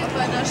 Това е наш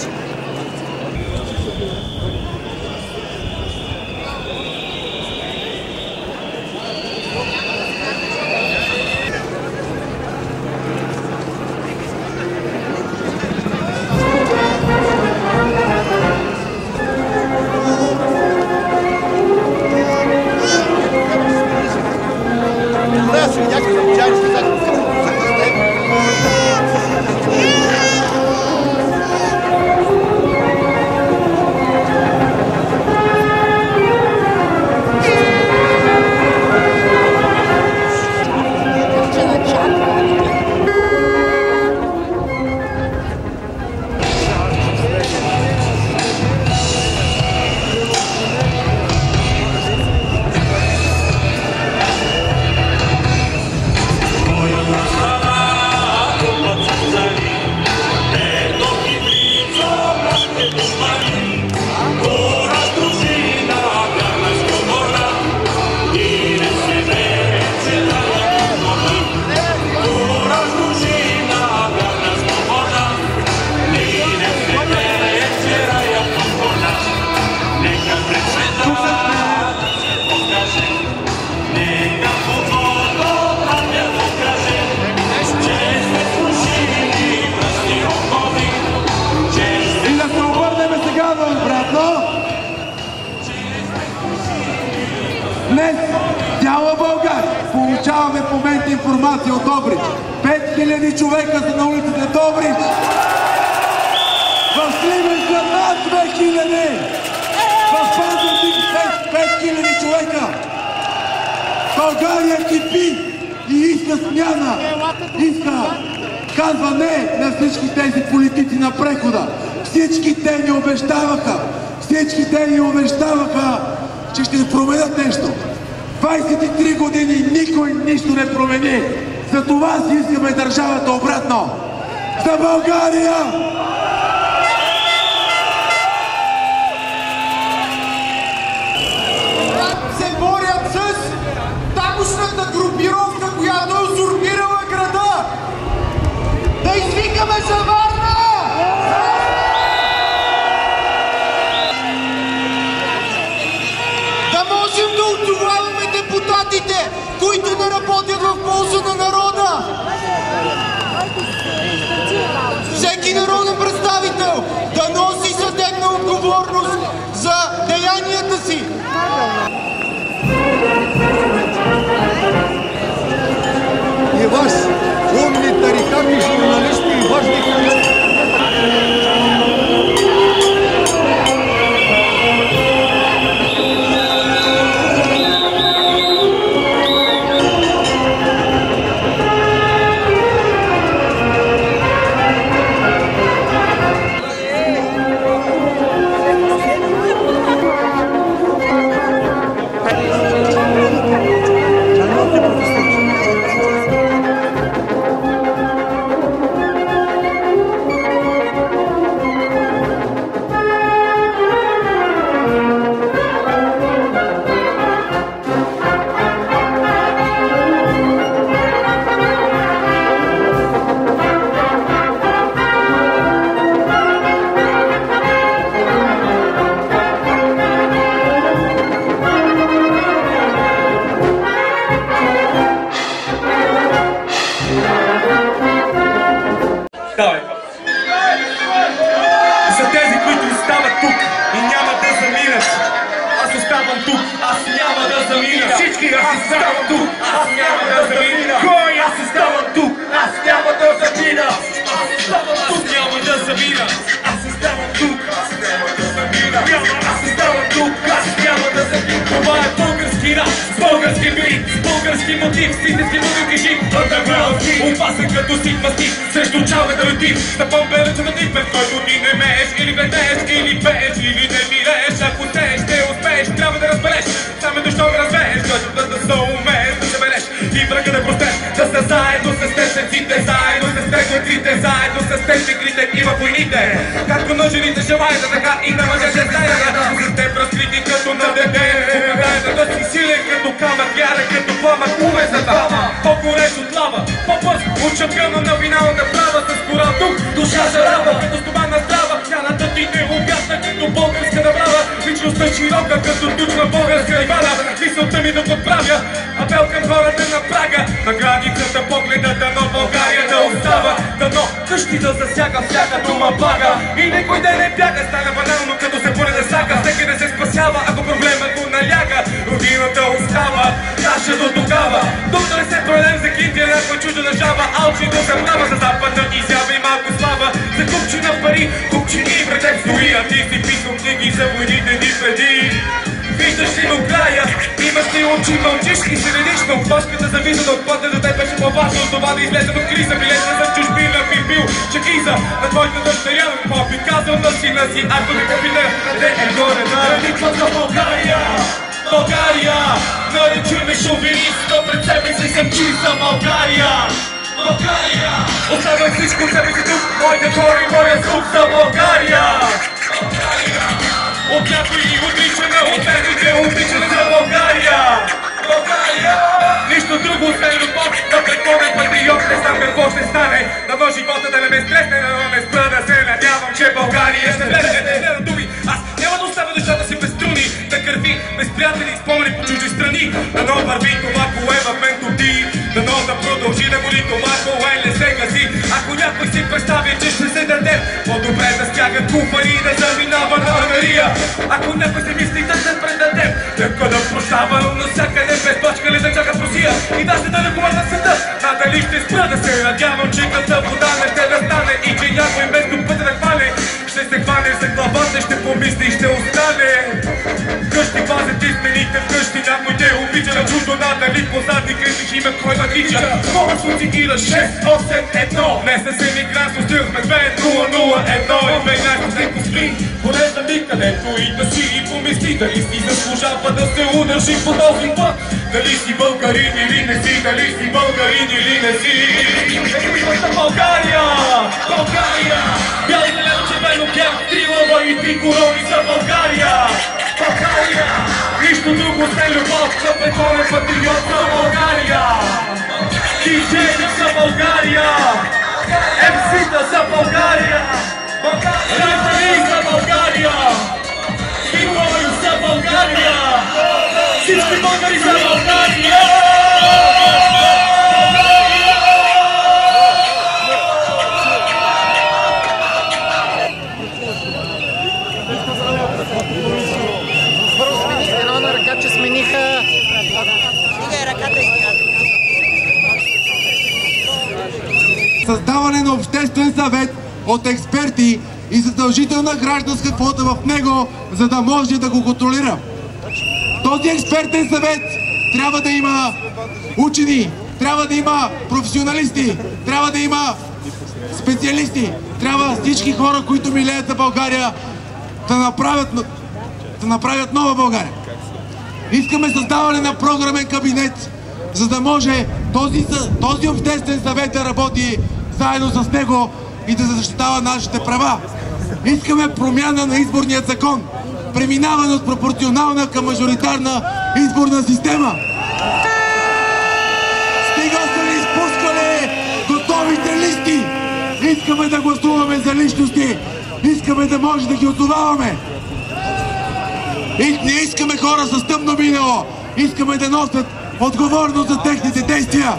Днес цяла България получаваме в момента информация от Добрич. 5000 човека са на улиците Добрич. В Сливен са над 2000. В Пазарджик 5000 човека. България кипи и иска смяна. Казва не на всички тези политици на прехода. Всички те ни обещаваха, че ще променят нещо. 23 години никой нищо не промени. Затова си искаме държавата обратно. За България! Се борят с тамошната групировка, която е узурпирала града. Да извикаме за Варна! Да можем да отзоваваме депутатите, които не работят в полза на народа. Всеки народен представител да носи съдебна отговорност за деянията си. И вас, умни тарикати, журналисти и важни хора. За тези, които остават тук и няма да заминат, аз оставам тук, аз няма да замина. Всички аз оставам тук, аз няма да замина. Кой аз оставам тук, аз няма да замина. Аз оставам тук, няма да замина. Аз оставам тук, аз няма да замина. Аз оставам тук, аз няма да замина. Това е български рап, с български бит, с български мотив, с истински музики жив. Underground хит, опасен като ситва стих, срещу чалвата и тип. С по-белече на тип, пред който ни не мееш, или веднеш, или пееш, или не миреш. Ако те ще успееш, трябва да разбереш. Само защо да разбереш, защото да се умееш, да се береш и врага да простеш. Да сте заедно с тежниците, заедно с тегленците, заедно с тежникрите и във войните. Както на жените желая да така и на мъжете знае да за теб разкрити като на дете. Покадай да си силен като камък, вяра като пламък, уме за двама. По-гореш от лава, шампиона на финалната права с корал тук, душа жарава, като стомана здрава. Тяната ти не обясна като българска дъбрава. Личността широка, като тучна българска ивана. Мисълта ми да подправя апел към хората на прага. На границата погледа, дано България да остава. Дано къщи да засяга всяка дума блага. И никой да не бяга, стана банално като се пореда сака. Всеки да се спасява, ако проблема го наляга. Родината остава, наша до тогава. Тук да не се пролем за Индия, някой чужда държава. Алчи до съмнава за западна изява и малко слава. За купчина пари, купчини пред теб стои. А ти си писал книги за войните ни преди. Виждаш ли до края, имаш ли очи, мълчиш и се редиш, но плашката зависа да отпадне за теб беше по-важно от това да излезе от криза. Билета за чужбина би бил чекиза на твоята дъщеря. Попит казал на сина си, ако не капитан, де е горе на редиква за България. България, наречи ме шовинист, но пред себе си съм чист за България. България, оставям всичко себе си тук, моите хора и моя звук за България. От някой ни отричаме, от медите отричаме за България. България! Нищо друго освен любов, да предпълнен патриот, не знам какво ще стане. Дано живота да не ме стресне, да не ме спра, да се надявам, че България ще влезе. Не думи, аз няма да оставя душата си без струни, да кърви, без приятели и спомени по чужди страни. Дано върви това, кое в мен тоди, дано да продължи да голи това, кое не се гаси. Ако някой си представи, че ще се даде, по-добре да стягат куфари и да заминава на Анария. Ако някой си мисли да се предадем, леко да прощава, но навсякъде без точка ли да чака в Русия и да се даде кола на света. Надали ще спра да се надявам, че като вода не ще да стане и че някой вместо пътя да хване, ще се хване за главата, ще помисли и ще остане. Къщи пазят измените вкъщи, някой те обича на чуждо надали позадни критиш има кой да тича. Мога случи ги да 6-8-1, не се си мигрант, стилхме 2-0-0-1 и 12 не поспри. Полезна ми където и да си и помисли, дали си заслужава да се удържи по този път. Дали си българин или не си, дали си българин или не си. България! България! Бял и зелено, червено, бял, 3 лъва и 3 корони за България! България! Нищо друго освен любов, за бетонен патриот за България! Диджейта за България! МС-та за България! Рапъри за България! Хип-хопъри за България! Всички българи за България! Едно на ръка, че смениха. Стига ръката и Създаване на обществен съвет от експерти и задължителна гражданска квота в него, за да може да го контролира. Този експертен съвет трябва да има учени, трябва да има професионалисти, трябва да има специалисти, трябва всички хора, които милеят за България, да направят нова България. Искаме създаване на програмен кабинет, за да може този обществен съвет да работи заедно с него и да защитава нашите права. Искаме промяна на изборния закон, преминаване от пропорционална към мажоритарна изборна система. Стига са ни изпускали готовите листи. Искаме да гласуваме за личности. Искаме да може да ги отзоваваме. И не искаме хора с тъмно минало. Искаме да носят отговорност за техните действия.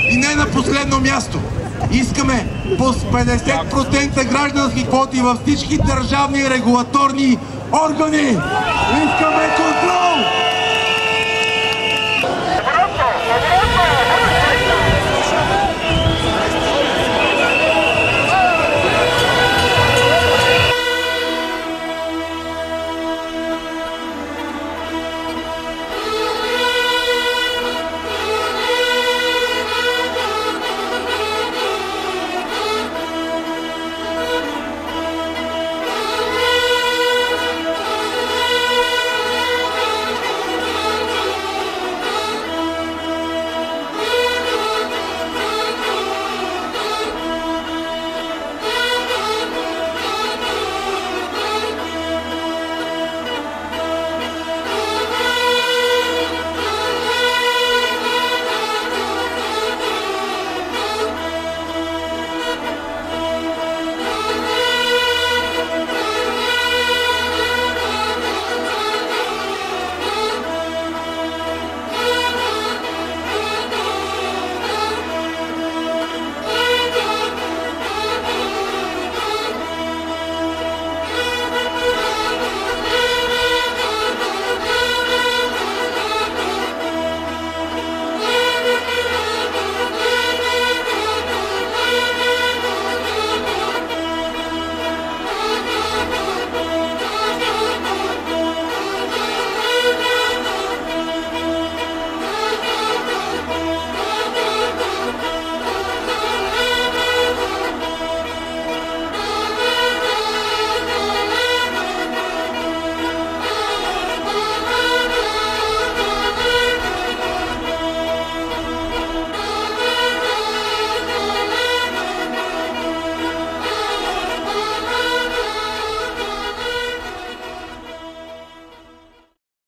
И не на последно място. Искаме по 50% граждански квоти във всички държавни регулаторни органи. Искаме